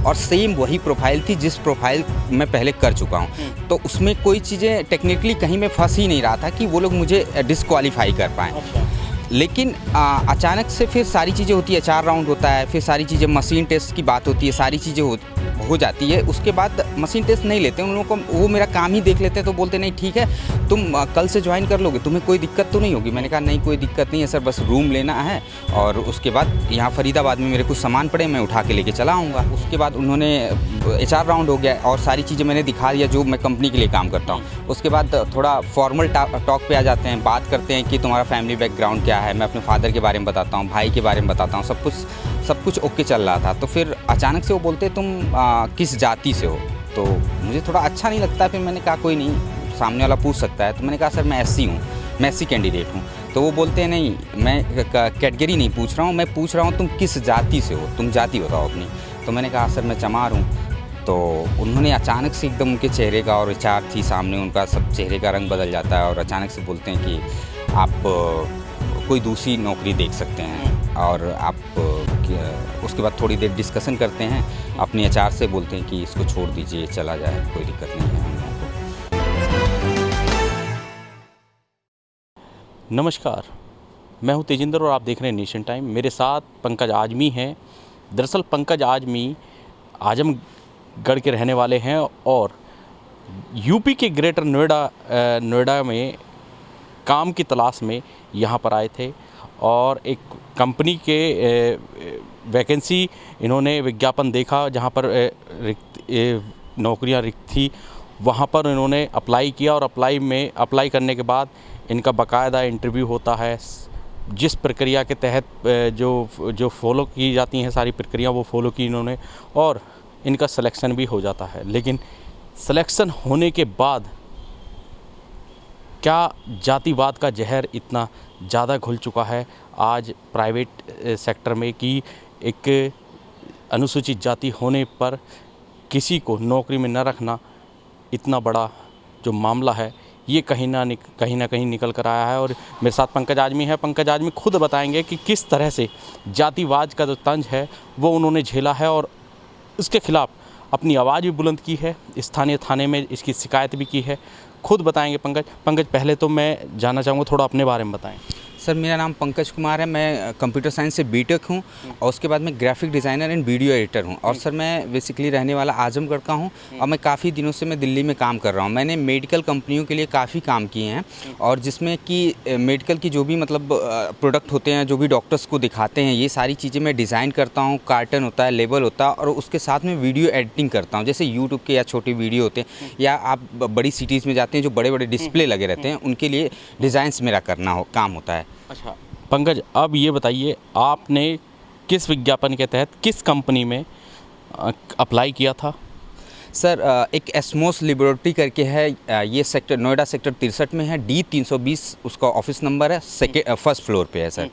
और सेम वही प्रोफाइल थी जिस प्रोफाइल मैं पहले कर चुका हूँ। तो उसमें कोई चीज़ें टेक्निकली कहीं मैं फंस ही नहीं रहा था कि वो लोग मुझे डिस्क्वालीफाई कर पाएँ। लेकिन अचानक से फिर सारी चीज़ें होती है, 4 राउंड होता है, फिर सारी चीज़ें मशीन टेस्ट की बात होती है, सारी चीज़ें हो जाती है। उसके बाद मशीन टेस्ट नहीं लेते उन लोगों को, वो मेरा काम ही देख लेते हैं। तो बोलते नहीं ठीक है, तुम कल से ज्वाइन कर लोगे, तुम्हें कोई दिक्कत तो नहीं होगी। मैंने कहा नहीं कोई दिक्कत नहीं है सर, बस रूम लेना है और उसके बाद यहाँ फरीदाबाद में मेरे कुछ सामान पड़े, मैं उठा के लेके चला आऊँगा। उसके बाद उन्होंने HR राउंड हो गया और सारी चीज़ें मैंने दिखा दिया जो मैं कंपनी के लिए काम करता हूँ। उसके बाद थोड़ा फॉर्मल टॉक पे आ जाते हैं, बात करते हैं कि तुम्हारा फैमिली बैकग्राउंड क्या है, मैं अपने फादर के बारे में बताता हूँ, भाई के बारे में बताता हूँ, सब कुछ ओके चल रहा था। तो फिर अचानक से वो बोलते तुम किस जाति से हो। तो मुझे थोड़ा अच्छा नहीं लगता। फिर मैंने कहा कोई नहीं, सामने वाला पूछ सकता है। तो मैंने कहा सर मैं SC हूँ, मैं SC कैंडिडेट हूँ। तो वो बोलते हैं नहीं, मैं कैटेगरी नहीं पूछ रहा हूँ, मैं पूछ रहा हूँ तुम किस जाति से हो, तुम जाति बताओ अपनी। तो मैंने कहा सर मैं चमार हूँ। तो उन्होंने अचानक से एकदम उनके चेहरे का, और HR थी सामने, उनका सब चेहरे का रंग बदल जाता है और अचानक से बोलते हैं कि आप कोई दूसरी नौकरी देख सकते हैं। और आप उसके बाद थोड़ी देर डिस्कशन करते हैं, अपने HR से बोलते हैं कि इसको छोड़ दीजिए, चला जाए, कोई दिक्कत नहीं है हम लोगों को। नमस्कार, मैं हूं तेजिंदर और आप देख रहे हैं नेशन टाइम। मेरे साथ पंकज आजमी हैं। दरअसल पंकज आजमी आजमगढ़ के रहने वाले हैं और यूपी के ग्रेटर नोएडा में काम की तलाश में यहाँ पर आए थे और एक कंपनी के वैकेंसी इन्होंने विज्ञापन देखा जहाँ पर नौकरियाँ रिक्त थी, वहाँ पर इन्होंने अप्लाई किया और अप्लाई करने के बाद इनका बाकायदा इंटरव्यू होता है। जिस प्रक्रिया के तहत जो फॉलो की जाती हैं सारी प्रक्रिया वो फॉलो की इन्होंने और इनका सिलेक्शन भी हो जाता है। लेकिन सिलेक्शन होने के बाद क्या जातिवाद का जहर इतना ज़्यादा घुल चुका है आज प्राइवेट सेक्टर में कि एक अनुसूचित जाति होने पर किसी को नौकरी में न रखना इतना बड़ा जो मामला है ये कहीं ना कहीं निकल कर आया है। और मेरे साथ पंकज आजमी है। पंकज आजमी खुद बताएंगे कि किस तरह से जातिवाद का जो तंज है वो उन्होंने झेला है और इसके खिलाफ अपनी आवाज़ भी बुलंद की है, स्थानीय थाने में इसकी शिकायत भी की है। खुद बताएंगे पंकज पहले तो मैं जानना चाहूँगा थोड़ा अपने बारे में बताएं। सर मेरा नाम पंकज कुमार है, मैं कंप्यूटर साइंस से BTech हूँ और उसके बाद मैं graphic designer and video editor हूँ। और सर मैं बेसिकली रहने वाला आजमगढ़ का हूँ और मैं काफ़ी दिनों से मैं दिल्ली में काम कर रहा हूँ। मैंने मेडिकल कंपनियों के लिए काफ़ी काम किए हैं और जिसमें कि मेडिकल की जो भी मतलब प्रोडक्ट होते हैं, जो भी डॉक्टर्स को दिखाते हैं, ये सारी चीज़ें मैं डिज़ाइन करता हूँ। कार्टन होता है, लेबल होता है और उसके साथ में वीडियो एडिटिंग करता हूँ। जैसे यूट्यूब के या छोटे वीडियो होते हैं या आप बड़ी सिटीज़ में जाते हैं जो बड़े बड़े डिस्प्ले लगे रहते हैं, उनके लिए डिज़ाइंस मेरा काम होता है। अच्छा पंकज, अब ये बताइए आपने किस विज्ञापन के तहत किस कंपनी में अप्लाई किया था? सर एक एस्मोस लेबोरेटरी करके है, ये सेक्टर नोएडा सेक्टर 63 में है, D320 उसका ऑफिस नंबर है, फर्स्ट फ्लोर पे है सर।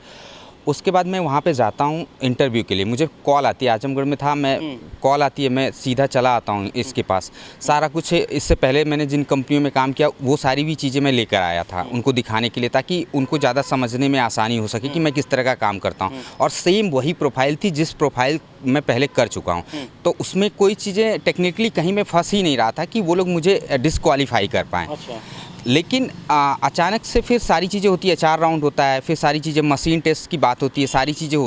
उसके बाद मैं वहाँ पे जाता हूँ इंटरव्यू के लिए। मुझे कॉल आती है, आजमगढ़ में था मैं, कॉल आती है, मैं सीधा चला आता हूँ इसके पास। सारा कुछ इससे पहले मैंने जिन कंपनियों में काम किया वो सारी भी चीज़ें मैं लेकर आया था उनको दिखाने के लिए, ताकि उनको ज़्यादा समझने में आसानी हो सके कि मैं किस तरह का काम करता हूँ। और सेम वही प्रोफाइल थी जिस प्रोफाइल मैं पहले कर चुका हूँ। तो उसमें कोई चीज़ें टेक्निकली कहीं मैं फंस ही नहीं रहा था कि वो लोग मुझे डिस्क्वालीफाई कर पाएँ। लेकिन अचानक से फिर सारी चीज़ें होती है, 4 राउंड होता है, फिर सारी चीज़ें मशीन टेस्ट की बात होती है, सारी चीज़ें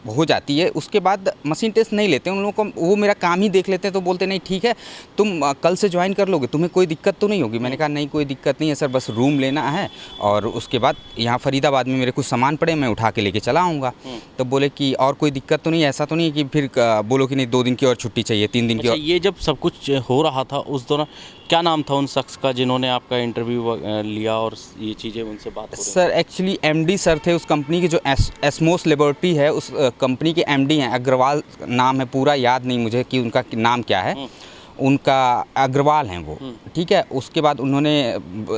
हो जाती है। उसके बाद मशीन टेस्ट नहीं लेते उन लोगों को, वो मेरा काम ही देख लेते हैं। तो बोलते नहीं ठीक है, तुम कल से ज्वाइन कर लोगे, तुम्हें कोई दिक्कत तो नहीं होगी। मैंने कहा नहीं कोई दिक्कत नहीं है सर, बस रूम लेना है और उसके बाद यहाँ फरीदाबाद में मेरे कुछ सामान पड़े, मैं उठा के लेके चला आऊँगा। तो बोले कि और कोई दिक्कत तो नहीं, ऐसा तो नहीं है कि फिर बोलो कि नहीं 2 दिन की और छुट्टी चाहिए, 3 दिन की और। ये जब सब कुछ हो रहा था उस दौरान क्या नाम था उन शख्स का जिन्होंने आपका इंटरव्यू लिया और ये चीज़ें उनसे बात हो रही? सर एक्चुअली MD सर थे उस कंपनी के, जो एस्मोस लेबोरेटरी है उस कंपनी के MD हैं। अग्रवाल नाम है, पूरा याद नहीं मुझे कि उनका नाम क्या है। उनका अग्रवाल हैं वो, ठीक है। उसके बाद उन्होंने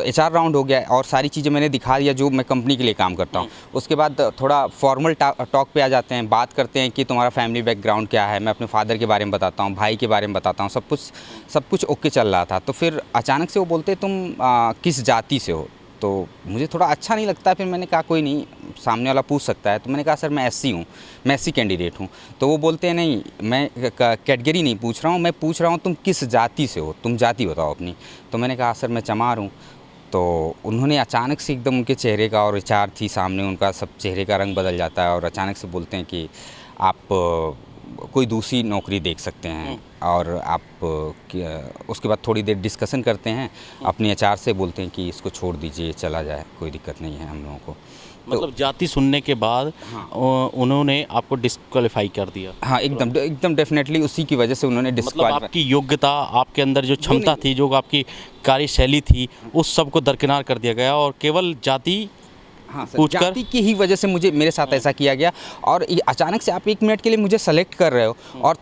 HR राउंड हो गया और सारी चीज़ें मैंने दिखा दिया जो मैं कंपनी के लिए काम करता हूँ। उसके बाद थोड़ा फॉर्मल टॉक पे आ जाते हैं, बात करते हैं कि तुम्हारा फैमिली बैकग्राउंड क्या है, मैं अपने फादर के बारे में बताता हूँ, भाई के बारे में बताता हूँ, सब कुछ ओके चल रहा था। तो फिर अचानक से वो बोलते तुम किस जाति से हो, तो मुझे थोड़ा अच्छा नहीं लगता। फिर मैंने कहा कोई नहीं, सामने वाला पूछ सकता है। तो मैंने कहा सर मैं एससी हूँ, मैं एससी कैंडिडेट हूँ। तो वो बोलते हैं नहीं, मैं कैटेगरी नहीं पूछ रहा हूँ, मैं पूछ रहा हूँ तुम किस जाति से हो, तुम जाति बताओ अपनी। तो मैंने कहा सर मैं चमार हूँ। तो उन्होंने अचानक से एकदम, उनके चेहरे का, और विचार थी सामने उनका, सब चेहरे का रंग बदल जाता है और अचानक से बोलते हैं कि आप कोई दूसरी नौकरी देख सकते हैं। और आप उसके बाद थोड़ी देर डिस्कशन करते हैं, अपने एचआर से बोलते हैं कि इसको छोड़ दीजिए, चला जाए, कोई दिक्कत नहीं है हम लोगों को। मतलब जाति सुनने के बाद उन्होंने आपको डिस्क्वालीफाई कर दिया? हाँ, एकदम डेफिनेटली उसी की वजह से उन्होंने मतलब डिस्क्वालीफाई। आपकी योग्यता, आपके अंदर जो क्षमता थी, जो आपकी कार्यशैली थी, उस सब को दरकिनार कर दिया गया और केवल जाति हाँ सर, पूछकर जाति की ही वजह से मेरे साथ ऐसा किया गया। और ये अचानक से आप 1 मिनट के लिए मुझे सेलेक्ट कर रहे हो, और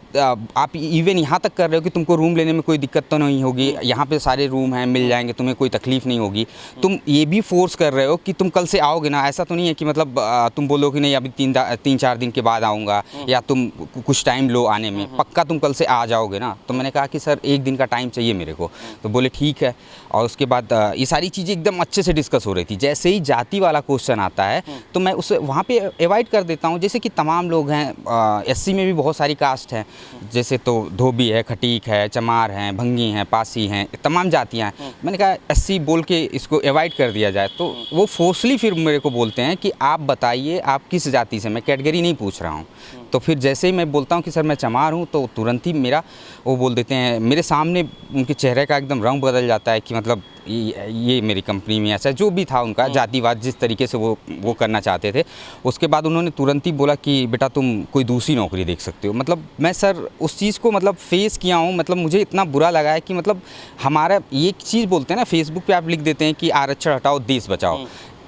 आप इवन यहाँ तक कर रहे हो कि तुमको रूम लेने में कोई दिक्कत तो नहीं होगी, यहाँ पे सारे रूम हैं, मिल जाएंगे, तुम्हें कोई तकलीफ़ नहीं होगी। तुम ये भी फोर्स कर रहे हो कि तुम कल से आओगे ना। ऐसा तो नहीं है कि मतलब तुम बोलो कि नहीं अभी 3-4 दिन के बाद आऊँगा, या तुम कुछ टाइम लो आने में, पक्का तुम कल से आ जाओगे ना। तो मैंने कहा कि सर 1 दिन का टाइम चाहिए मेरे को। तो बोले ठीक है। और उसके बाद ये सारी चीज़ें एकदम अच्छे से डिस्कस हो रही थी। जैसे ही जाति वाला क्वेश्चन आता है तो मैं उसे वहाँ पे अवॉइड कर देता हूँ। जैसे कि तमाम लोग हैं, एससी में भी बहुत सारी कास्ट हैं, जैसे तो धोबी है, खटीक है, चमार हैं, भंगी हैं, पासी हैं, तमाम जातियाँ हैं। मैंने कहा एससी बोल के इसको अवॉइड कर दिया जाए। तो वो फोर्सली फिर मेरे को बोलते हैं कि आप बताइए आप किस जाति से, मैं कैटेगरी नहीं पूछ रहा हूँ। तो फिर जैसे ही मैं बोलता हूँ कि सर मैं चमार हूँ, तो तुरंत ही वो बोल देते हैं, मेरे सामने उनके चेहरे का एकदम रंग बदल जाता है कि मतलब ये मेरी कंपनी में ऐसा जो भी था उनका जातिवाद, जिस तरीके से वो करना चाहते थे। उसके बाद उन्होंने तुरंत ही बोला कि बेटा तुम कोई दूसरी नौकरी देख सकते हो। मतलब मैं सर उस चीज़ को मतलब फेस किया हूँ। मतलब मुझे इतना बुरा लगा है कि मतलब हमारा ये चीज़ बोलते हैं ना, फेसबुक पे आप लिख देते हैं कि आरक्षण हटाओ देश बचाओ।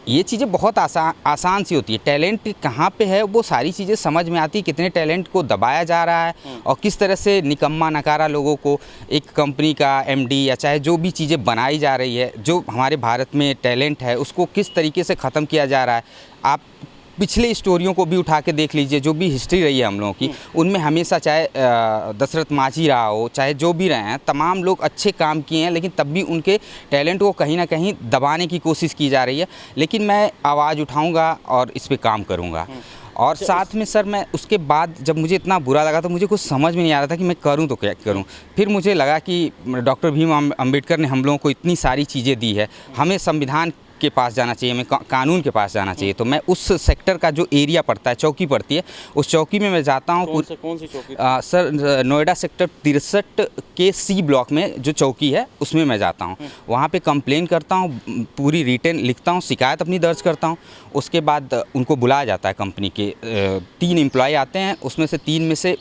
ये चीज़ें बहुत आसान सी होती है। टैलेंट कहाँ पे है वो सारी चीज़ें समझ में आती है, कितने टैलेंट को दबाया जा रहा है और किस तरह से निकम्मा नकारा लोगों को एक कंपनी का एमडी या चाहे जो भी चीज़ें बनाई जा रही है, जो हमारे भारत में टैलेंट है उसको किस तरीके से ख़त्म किया जा रहा है। आप पिछले स्टोरियों को भी उठा के देख लीजिए, जो भी हिस्ट्री रही है हम लोगों की, उनमें हमेशा चाहे दशरथ मांझी रहा हो, चाहे जो भी रहे हैं, तमाम लोग अच्छे काम किए हैं, लेकिन तब भी उनके टैलेंट को कहीं ना कहीं दबाने की कोशिश की जा रही है। लेकिन मैं आवाज़ उठाऊंगा और इस पे काम करूंगा। और साथ में सर मैं उसके बाद जब मुझे इतना बुरा लगा तो मुझे कुछ समझ में नहीं आ रहा था कि मैं करूं तो क्या करूं। फिर मुझे लगा कि डॉक्टर भीम अम्बेडकर ने हम लोगों को इतनी सारी चीज़ें दी है, हमें संविधान के पास जाना चाहिए, हमें कानून के पास जाना चाहिए। तो मैं उस सेक्टर का जो एरिया पड़ता है, चौकी पड़ती है, उस चौकी में मैं जाता हूँ। कौन सी चौकी? सर नोएडा सेक्टर 63 के सी ब्लॉक में जो चौकी है उसमें मैं जाता हूँ। वहाँ पे कंप्लेन करता हूँ, पूरी रिटर्न लिखता हूँ, शिकायत अपनी दर्ज करता हूँ। उसके बाद उनको बुलाया जाता है। कंपनी के 3 एम्प्लॉय आते हैं, उसमें से 3 में से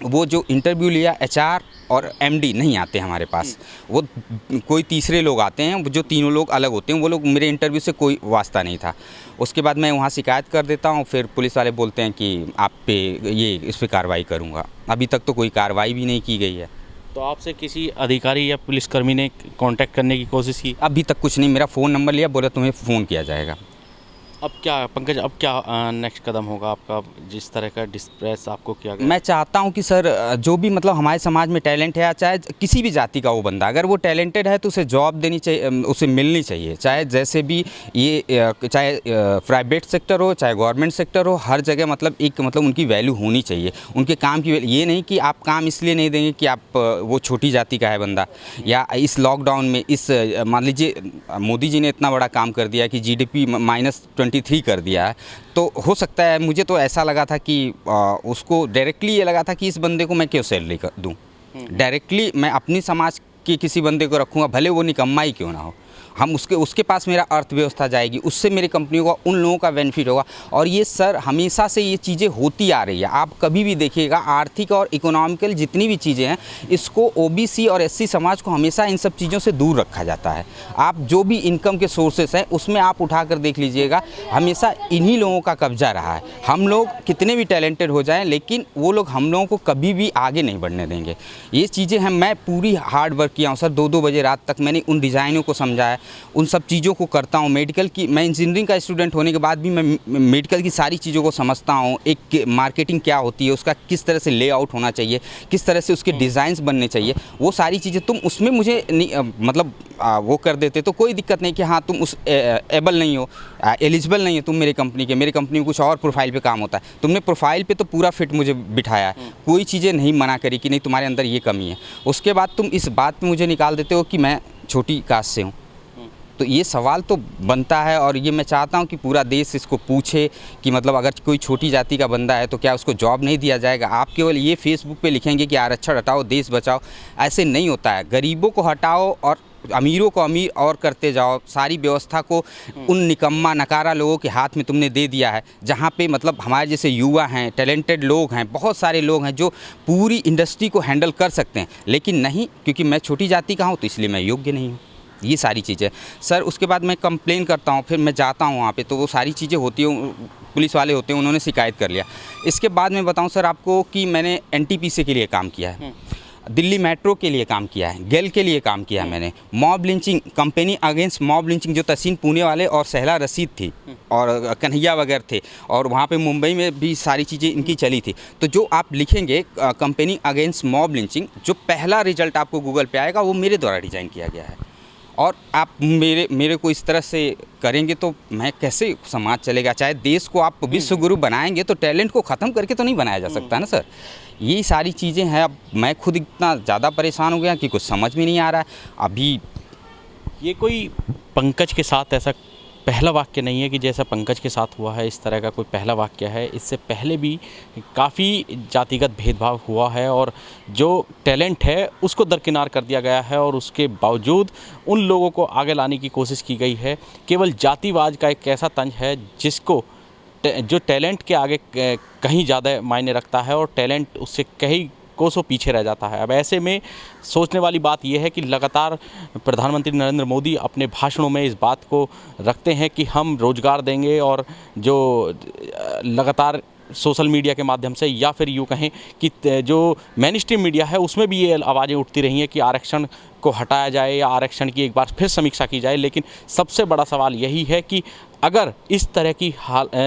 वो जो इंटरव्यू लिया एचआर और एमडी नहीं आते हमारे पास, वो कोई तीसरे लोग आते हैं, जो तीनों लोग अलग होते हैं। वो लोग, मेरे इंटरव्यू से कोई वास्ता नहीं था। उसके बाद मैं वहाँ शिकायत कर देता हूँ। फिर पुलिस वाले बोलते हैं कि आप पे इस पर कार्रवाई करूँगा। अभी तक तो कोई कार्रवाई भी नहीं की गई है। तो आपसे किसी अधिकारी या पुलिसकर्मी ने कांटेक्ट करने की कोशिश की? अभी तक कुछ नहीं। मेरा फ़ोन नंबर लिया, बोला तुम्हें फ़ोन किया जाएगा। अब क्या पंकज, अब क्या नेक्स्ट कदम होगा आपका? जिस तरह का डिस्प्रेस आपको किया गया, मैं चाहता हूं कि सर जो भी मतलब हमारे समाज में टैलेंट है, चाहे किसी भी जाति का वो बंदा, अगर वो टैलेंटेड है तो उसे जॉब देनी चाहिए, उसे मिलनी चाहिए। चाहे जैसे भी ये चाहे प्राइवेट सेक्टर हो चाहे गवर्नमेंट सेक्टर हो, हर जगह मतलब एक मतलब उनकी वैल्यू होनी चाहिए, उनके काम की। ये नहीं कि आप काम इसलिए नहीं देंगे कि आप वो छोटी जाति का है बंदा, या इस लॉकडाउन में मान लीजिए मोदी जी ने इतना बड़ा काम कर दिया कि GDP -23 कर दिया है। तो हो सकता है, मुझे तो ऐसा लगा था कि उसको डायरेक्टली ये लगा था कि इस बंदे को मैं क्यों सैलरी दूं। डायरेक्टली मैं अपनी समाज के किसी बंदे को रखूँगा, भले वो निकम्मा ही क्यों ना हो। हम उसके पास मेरा अर्थव्यवस्था जाएगी, उससे मेरी कंपनियों का, उन लोगों का बेनिफिट होगा। और ये सर हमेशा से ये चीज़ें होती आ रही है। आप कभी भी देखिएगा, आर्थिक और इकोनॉमिकल जितनी भी चीज़ें हैं, इसको OBC और SC समाज को हमेशा इन सब चीज़ों से दूर रखा जाता है। आप जो भी इनकम के सोर्सेस हैं उसमें आप उठा कर देख लीजिएगा, हमेशा इन्हीं लोगों का कब्जा रहा है। हम लोग कितने भी टैलेंटेड हो जाएं, लेकिन वो लोग हम लोगों को कभी भी आगे नहीं बढ़ने देंगे। ये चीज़ें हैं। मैं पूरी हार्ड वर्क किया हूँ सर, 2-2 बजे रात तक मैंने उन डिज़ाइनों को समझा है। उन सब चीज़ों को करता हूँ। मेडिकल की, मैं इंजीनियरिंग का स्टूडेंट होने के बाद भी मैं मेडिकल की सारी चीज़ों को समझता हूँ। एक मार्केटिंग क्या होती है, उसका किस तरह से लेआउट होना चाहिए, किस तरह से उसके डिज़ाइंस बनने चाहिए, वो सारी चीज़ें तुम उसमें मुझे मतलब वो कर देते तो कोई दिक्कत नहीं कि हाँ तुम उस एबल नहीं हो, एलिजिबल नहीं है तुम मेरी कंपनी के। मेरी कंपनी में कुछ और प्रोफाइल पे काम होता है। तुमने प्रोफाइल पे तो पूरा फिट मुझे बिठाया है, कोई चीज़ें नहीं मना करी कि नहीं तुम्हारे अंदर ये कमी है। उसके बाद तुम इस बात पे मुझे निकाल देते हो कि मैं छोटी कास्ट से हूँ। तो ये सवाल तो बनता है, और ये मैं चाहता हूँ कि पूरा देश इसको पूछे कि मतलब अगर कोई छोटी जाति का बंदा है तो क्या उसको जॉब नहीं दिया जाएगा। आप केवल ये फेसबुक पे लिखेंगे कि आरक्षण हटाओ देश बचाओ, ऐसे नहीं होता है। गरीबों को हटाओ और अमीरों को अमीर और करते जाओ। सारी व्यवस्था को उन निकम्मा नकारा लोगों के हाथ में तुमने दे दिया है, जहाँ पे मतलब हमारे जैसे युवा हैं, टैलेंटेड लोग हैं, बहुत सारे लोग हैं जो पूरी इंडस्ट्री को हैंडल कर सकते हैं, लेकिन नहीं, क्योंकि मैं छोटी जाति का हूँ तो इसलिए मैं योग्य नहीं हूँ। ये सारी चीज़ें सर। उसके बाद मैं कंप्लेन करता हूँ, फिर मैं जाता हूँ वहाँ पे, तो वो सारी चीज़ें होती हैं, पुलिस वाले होते हैं, उन्होंने शिकायत कर लिया। इसके बाद मैं बताऊँ सर आपको कि मैंने एनटीपीसी के लिए काम किया है, दिल्ली मेट्रो के लिए काम किया है, गेल के लिए काम किया है मैंने। Mob lynching, company against mob lynching, जो तहसीन पुणे वाले और सहला रशीद थी और कन्हैया वगैरह थे, और वहाँ पे मुंबई में भी सारी चीज़ें इनकी चली थी। तो जो आप लिखेंगे कंपनी अगेंस्ट मॉब लिंचिंग, जो पहला रिजल्ट आपको गूगल पे आएगा वो मेरे द्वारा डिज़ाइन किया गया है। और आप मेरे को इस तरह से करेंगे तो मैं कैसे समाज चलेगा। चाहे देश को आप विश्व गुरु बनाएंगे तो टैलेंट को ख़त्म करके तो नहीं बनाया जा सकता ना सर। ये सारी चीज़ें हैं। अब मैं खुद इतना ज़्यादा परेशान हो गया कि कुछ समझ में नहीं आ रहा है अभी। ये कोई पंकज के साथ ऐसा पहला वाक्य नहीं है कि जैसा पंकज के साथ हुआ है, इस तरह का कोई पहला वाक्य है। इससे पहले भी काफ़ी जातिगत भेदभाव हुआ है और जो टैलेंट है उसको दरकिनार कर दिया गया है, और उसके बावजूद उन लोगों को आगे लाने की कोशिश की गई है। केवल जातिवाद का एक ऐसा तंज है जिसको जो टैलेंट के आगे कहीं ज़्यादा मायने रखता है और टैलेंट उससे कहीं कोसों पीछे रह जाता है। अब ऐसे में सोचने वाली बात यह है कि लगातार प्रधानमंत्री नरेंद्र मोदी अपने भाषणों में इस बात को रखते हैं कि हम रोज़गार देंगे, और जो लगातार सोशल मीडिया के माध्यम से, या फिर यूँ कहें कि जो मेन स्ट्रीम मीडिया है उसमें भी ये आवाज़ें उठती रही हैं कि आरक्षण को हटाया जाए या आरक्षण की एक बार फिर समीक्षा की जाए। लेकिन सबसे बड़ा सवाल यही है कि अगर इस तरह की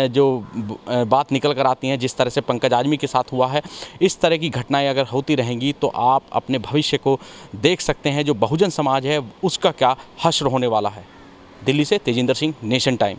जो बात निकल कर आती हैं, जिस तरह से पंकज आजमी के साथ हुआ है, इस तरह की घटनाएं अगर होती रहेंगी तो आप अपने भविष्य को देख सकते हैं। जो बहुजन समाज है उसका क्या हश्र होने वाला है। दिल्ली से तेजिंदर सिंह, नेशन टाइम।